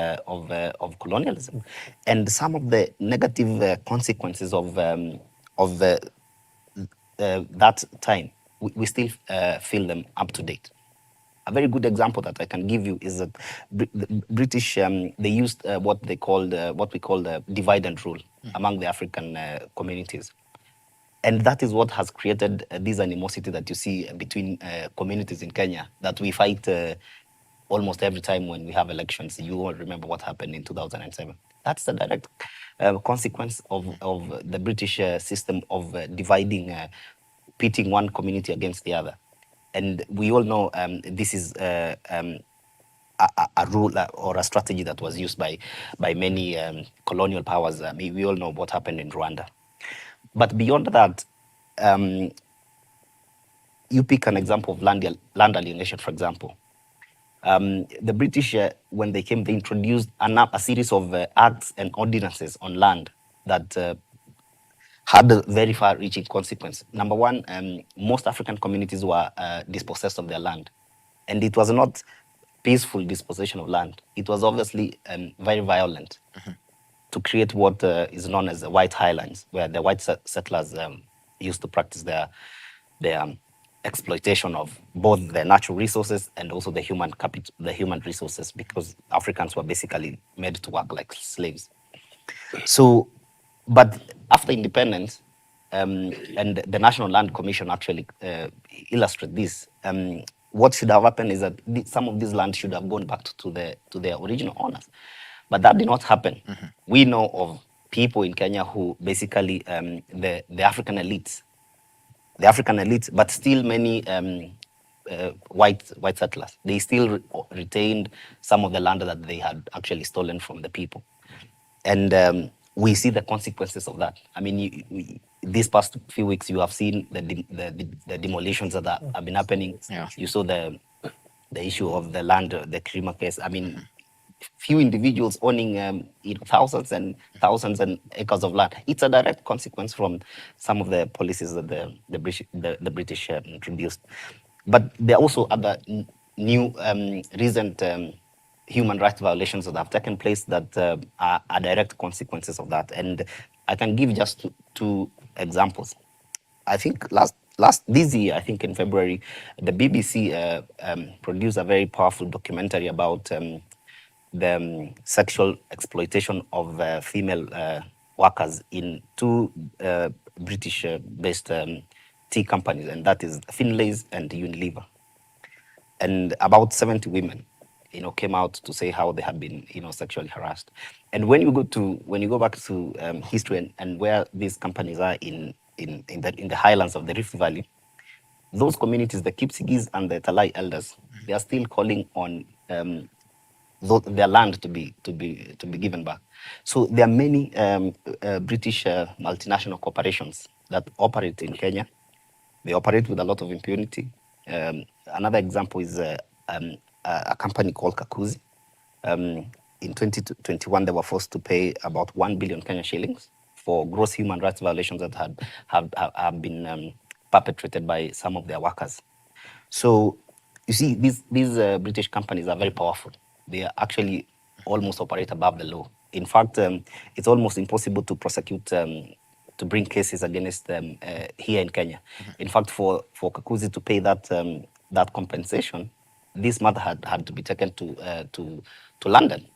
colonialism, and some of the negative consequences of that time, we still feel them up to date. A very good example that I can give you is that the British they used what we call the divide and rule among the African communities. And that is what has created this animosity that you see between communities in Kenya, that we fight almost every time when we have elections. You all remember what happened in 2007. That's the direct consequence of the British system of dividing, pitting one community against the other. And we all know this is a rule or a strategy that was used by many colonial powers. We all know what happened in Rwanda. But beyond that, you pick an example of land alienation, for example. The British, when they came, they introduced a series of acts and ordinances on land that had a very far-reaching consequence. Number one, most African communities were dispossessed of their land. And it was not peaceful dispossession of land. It was obviously very violent to create what is known as the White Highlands, where the white settlers used to practice their exploitation of both the natural resources and also the human capital, the human resources, because Africans were basically made to work like slaves. So, but after independence, and the National Land Commission actually illustrate this. What should have happened is that some of these lands should have gone back to their original owners, but that did not happen. We know of people in Kenya who basically the African elites, but still many white settlers, they still retained some of the land that they had actually stolen from the people, and we see the consequences of that. I mean, these past few weeks, you have seen the demolitions that have been happening. Yeah. You saw the issue of the land, the Krima case. I mean, few individuals owning thousands and thousands and acres of land. It's a direct consequence from some of the policies that the British introduced. But there are also other new recent human rights violations that have taken place that are direct consequences of that. And I can give just two examples. I think this year, I think in February, the BBC produced a very powerful documentary about the sexual exploitation of female workers in two British-based tea companies, and that is Finlay's and Unilever. And about 70 women, came out to say how they had been, sexually harassed. And when you go back to history and where these companies are in the highlands of the Rift Valley, those communities, the Kipsigis and the Talai elders, they are still calling on their land to be given back. So there are many British multinational corporations that operate in Kenya. They operate with a lot of impunity. Another example is a company called Kakuzi. In 2021, they were forced to pay about 1 billion Kenya shillings for gross human rights violations that have been perpetrated by some of their workers. So you see, these British companies are very powerful. They actually almost operate above the law. In fact, it's almost impossible to prosecute, to bring cases against them here in Kenya. In fact, for Kakuzi to pay that compensation, this matter had to be taken to London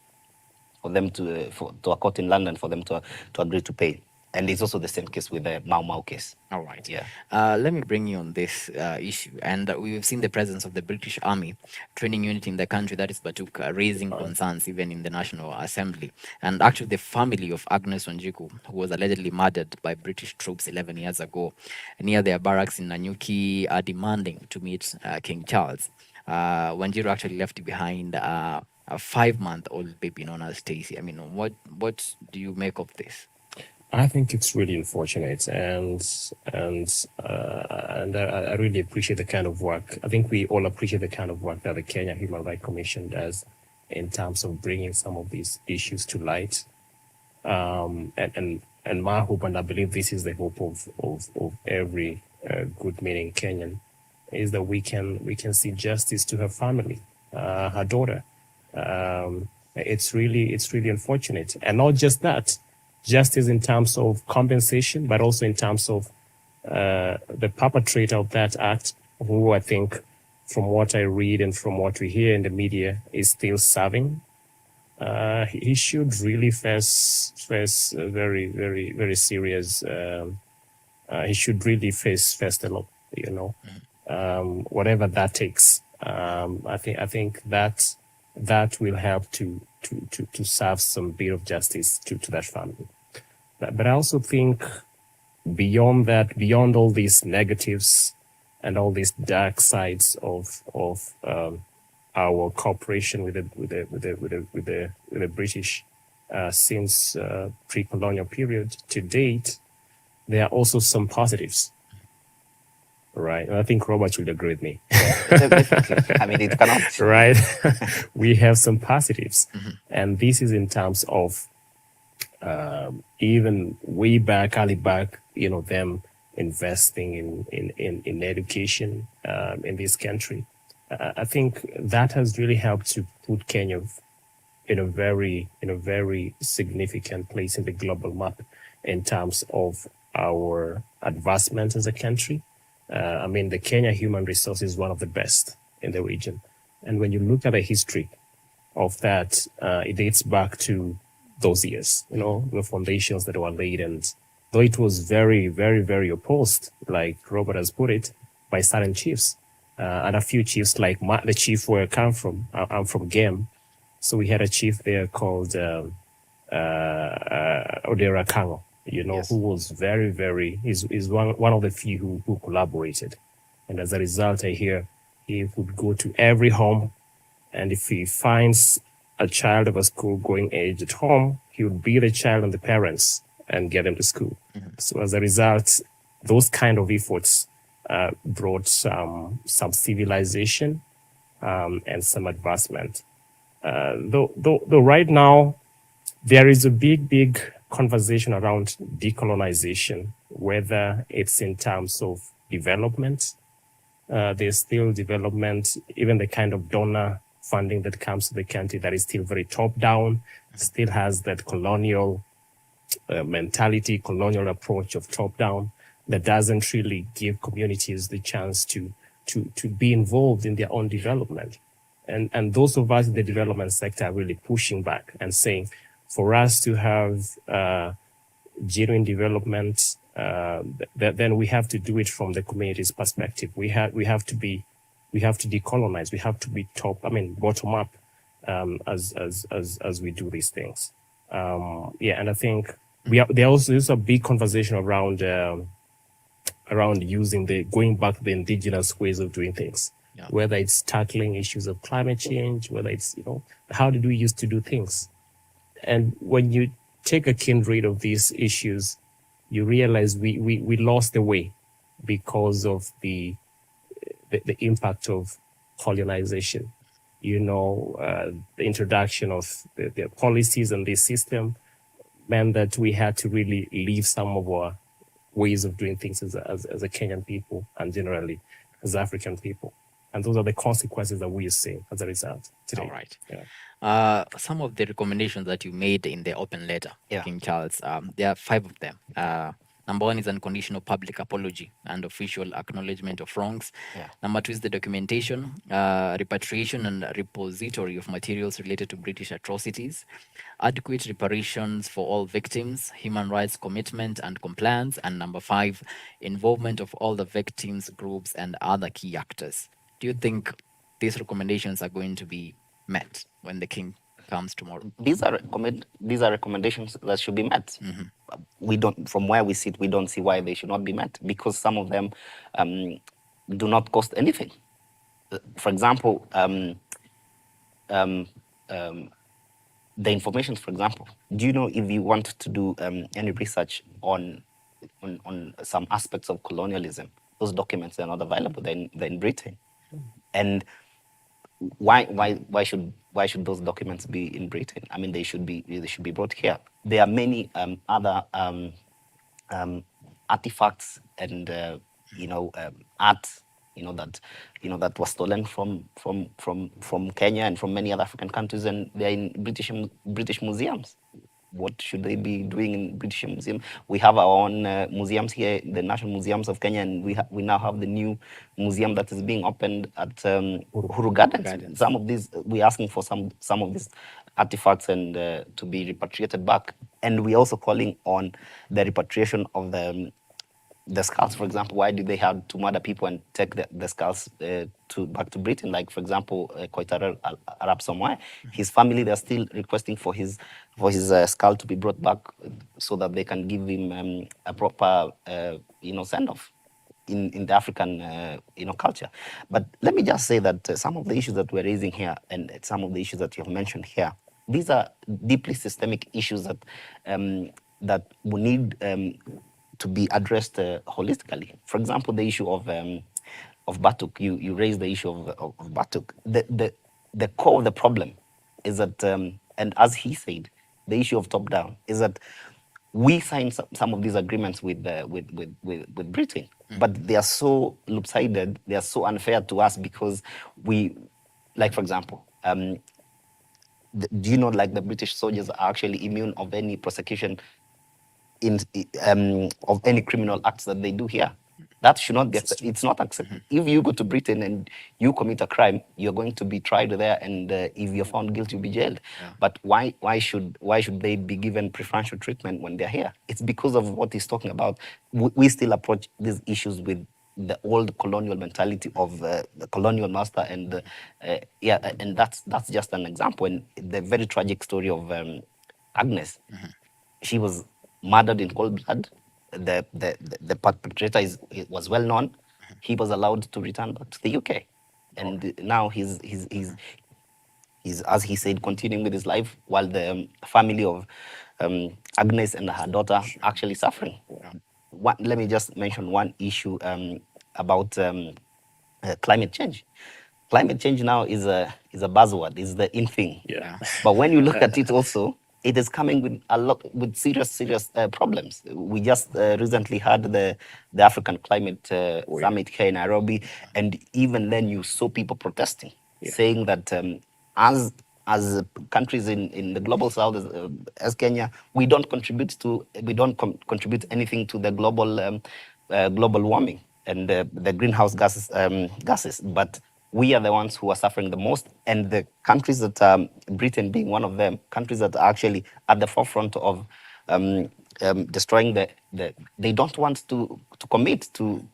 for them to a court in London for them to agree to pay. And it's also the same case with the Mau Mau case. All right. Yeah. Let me bring you on this issue. And we've seen the presence of the British Army training unit in the country, that is Batuka, raising concerns even in the National Assembly. And actually the family of Agnes Wanjiku, who was allegedly murdered by British troops 11 years ago near their barracks in Nanyuki, are demanding to meet King Charles. Wanjiru actually left behind a 5-month-old baby known as Stacy. I mean, what do you make of this? I think it's really unfortunate, and I really appreciate the kind of work. I think we all appreciate the kind of work that the Kenya Human Rights Commission does in terms of bringing some of these issues to light. And my hope, and I believe this is the hope of every good-meaning Kenyan, is that we can see justice to her family, her daughter. It's really unfortunate, and not just that. Justice in terms of compensation, but also in terms of the perpetrator of that act, who I think, from what I read and from what we hear in the media, is still serving. He should really face very, very, very serious he should really face the law, whatever that takes. I think that will help to serve some bit of justice to that family. But I also think beyond that, beyond all these negatives and all these dark sides of our cooperation with the British since pre-colonial period to date, there are also some positives. Right, and I think Robert would agree with me. Definitely. I mean, it cannot. Right, we have some positives, and this is in terms of even way back, early back, them investing in education in this country. I think that has really helped to put Kenya in a very significant place in the global map in terms of our advancement as a country. I mean, the Kenya human resource is one of the best in the region. And when you look at the history of that, it dates back to those years, the foundations that were laid. And though it was very, very, very opposed, like Robert has put it, by certain chiefs, and a few chiefs, like the chief where I come from, I'm from Gem. So we had a chief there called Odera Kango. Yes. Who was very, very, is one of the few who collaborated. And as a result, I hear he would go to every home, and if he finds a child of a school-going age at home, he would beat the child and the parents and get them to school. So as a result, those kind of efforts brought some civilization and some advancement. Though right now, there is a big conversation around decolonization, whether it's in terms of development. There's still development, even the kind of donor funding that comes to the country that is still very top-down, still has that colonial mentality, colonial approach of top-down that doesn't really give communities the chance to be involved in their own development. And those of us in the development sector are really pushing back and saying, for us to have genuine development, then we have to do it from the community's perspective. We have to decolonize. We have to be bottom up as we do these things. And I think there's a big conversation around going back to the indigenous ways of doing things. Yeah. Whether it's tackling issues of climate change, whether it's how did we used to do things. And when you take a keen read of these issues, you realize we lost the way because of the impact of colonization. The introduction of the policies and the system meant that we had to really leave some of our ways of doing things as a Kenyan people and generally as African people. And those are the consequences that we are seeing as a result today. All right. Yeah. Some of the recommendations that you made in the open letter, King Charles, there are 5 of them. Number 1 is unconditional public apology and official acknowledgement of wrongs. Yeah. Number 2 is the documentation, repatriation and repository of materials related to British atrocities, adequate reparations for all victims, human rights commitment and compliance, and number 5, involvement of all the victims, groups, and other key actors. Do you think these recommendations are going to be met when the king comes tomorrow? These are recommendations that should be met. We don't, from where we sit, we don't see why they should not be met, because some of them do not cost anything. For example, the information, for example, do you know if you want to do any research on some aspects of colonialism, those documents are not available. They're in Britain. And why should those documents be in Britain? I mean, they should be brought here. There are many other artifacts and art that was stolen from Kenya and from many other African countries, and they're in British museums. What should they be doing in British Museum? We have our own museums here, the National Museums of Kenya, and we now have the new museum that is being opened at Uhuru Gardens. Some of these, we're asking for some of these artifacts and to be repatriated back. And we're also calling on the repatriation of the skulls, for example, why did they have to murder people and take the skulls back to Britain? Like, for example, Koitar Arab somewhere, his family, they're still requesting for his skull to be brought back so that they can give him a proper, send-off in the African, culture. But let me just say that some of the issues that we're raising here and some of the issues that you have mentioned here, these are deeply systemic issues that that we need to be addressed holistically. For example, the issue of Batuk. You raised the issue of Batuk. The core of the problem is that, and as he said, the issue of top down is that we signed some of these agreements with Britain, but they are so lopsided, they are so unfair to us because we, like for example, do you know like the British soldiers are actually immune of any prosecution of any criminal acts that they do here? That should not get, it's not acceptable. If you go to Britain and you commit a crime, you're going to be tried there, and if you're found guilty, you'll be jailed. But why should they be given preferential treatment when they're here? It's because of what he's talking about. We still approach these issues with the old colonial mentality of the colonial master, and and that's just an example. And the very tragic story of Agnes, she was murdered in cold blood. The perpetrator was well known. He was allowed to return back to the UK, and now he's as he said, continuing with his life, while the family of Agnes and her daughter actually suffering. Let me just mention one issue about climate change. Climate change now is a buzzword, is the in thing. But when you look at it also, it is coming with serious problems. We just recently had the African Climate Summit here in Nairobi, and even then you saw people protesting, saying that as countries in the global south, as Kenya, we don't contribute anything to the global warming and the greenhouse gases, but we are the ones who are suffering the most, and the countries that, Britain being one of them, countries that are actually at the forefront of destroying they don't want to commit to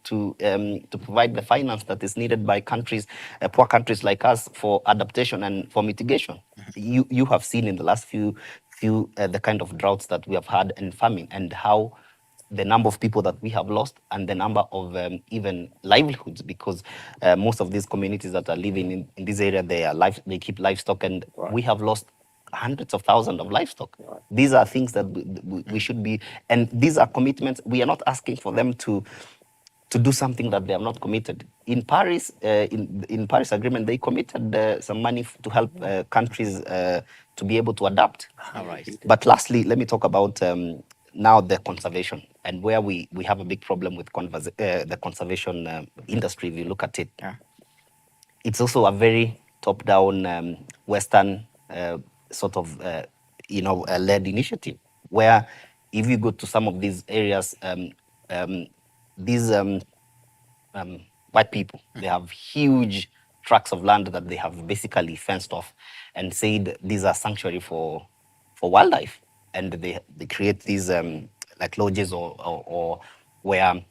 provide the finance that is needed by countries, poor countries like us, for adaptation and for mitigation. You have seen in the last few the kind of droughts that we have had and famine, and how the number of people that we have lost, and the number of even livelihoods, because most of these communities that are living in this area, they keep livestock, and we have lost hundreds of thousands of livestock. These are things that we should be, and these are commitments. We are not asking for them to do something that they have not committed. In Paris, in Paris Agreement, they committed some money to help countries to be able to adapt. All right. But lastly, let me talk about now the conservation, and where we have a big problem with the conservation industry. If you look at it, it's also a very top-down Western sort of led initiative, where if you go to some of these areas, these white people, they have huge tracts of land that they have basically fenced off and said these are sanctuary for wildlife, and they create these like lodges or where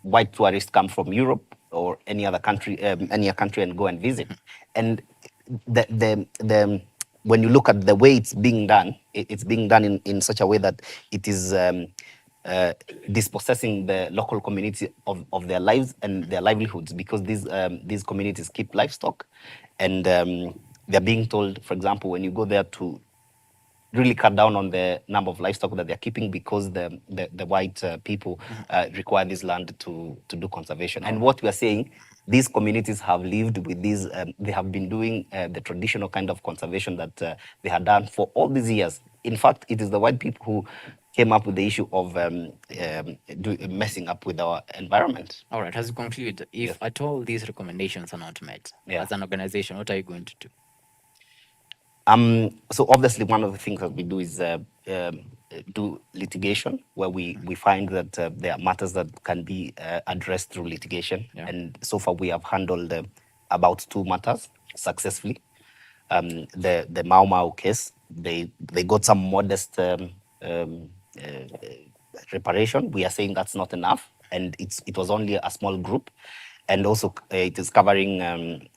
white tourists come from Europe or any other country and go and visit. And when you look at the way it's being done, it's being done in such a way that it is dispossessing the local community of their lives and their livelihoods, because these communities keep livestock, and they're being told, for example, when you go there, to really cut down on the number of livestock that they're keeping, because the white people require this land to do conservation. And what we are saying, these communities have lived with these, they have been doing the traditional kind of conservation that they had done for all these years. In fact, it is the white people who came up with the issue of messing up with our environment. All right, as you conclude, if at all these recommendations are not met, as an organization, what are you going to do? So obviously, one of the things that we do is do litigation, where we find that there are matters that can be addressed through litigation. And so far, we have handled about 2 matters successfully. The Mau Mau case, they got some modest reparation. We are saying that's not enough. and it was only a small group, and also it is covering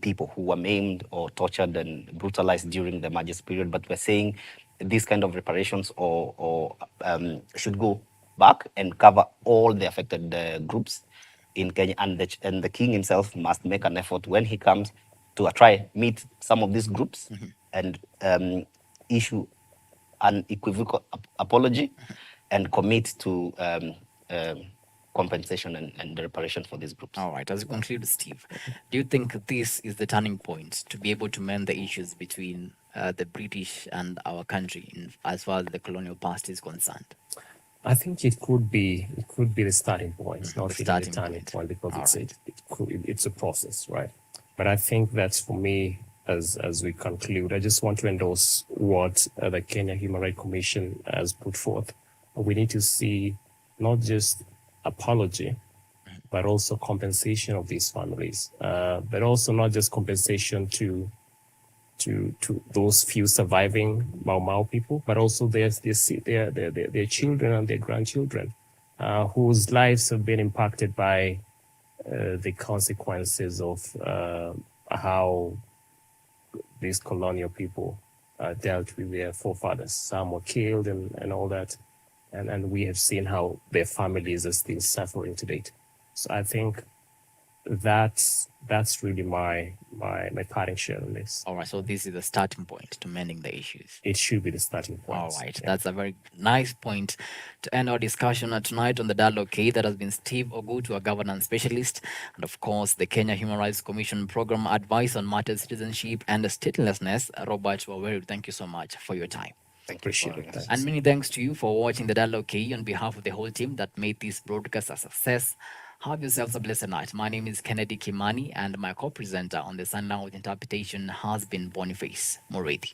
people who were maimed or tortured and brutalized during the emergency period. But we're saying these kind of reparations should go back and cover all the affected groups in Kenya, and the king himself must make an effort when he comes to try meet some of these groups and issue an equivocal apology and commit to compensation and the reparation for these groups. All right, as you conclude, Steve, do you think this is the turning point to be able to mend the issues between the British and our country as far as the colonial past is concerned? I think it could be the starting point, not really the turning point, because it's a process, right? But I think that's, for me, as we conclude, I just want to endorse what the Kenya Human Rights Commission has put forth. We need to see not just apology, but also compensation of these families, but also not just compensation to those few surviving Mau Mau people, but also their children and their grandchildren whose lives have been impacted by the consequences of how these colonial people dealt with their forefathers. Some were killed and all that, and we have seen how their families are still suffering to date. So I think that's really my parting share on this. All right, so this is the starting point to mending the issues. It should be the starting point. All right, that's a very nice point to end our discussion tonight on the DialogueKE. That has been Steve Ogutu, a governance specialist, and of course the Kenya Human Rights Commission Program Advice on Matters Citizenship and Statelessness, Robert Waweru. Thank you so much for your time. Thank you. And many thanks to you for watching the DialogueKE on behalf of the whole team that made this broadcast a success. Have yourselves a blessed night. My name is Kennedy Kimani, and my co-presenter on the Sunlight Interpretation has been Boniface Moredi.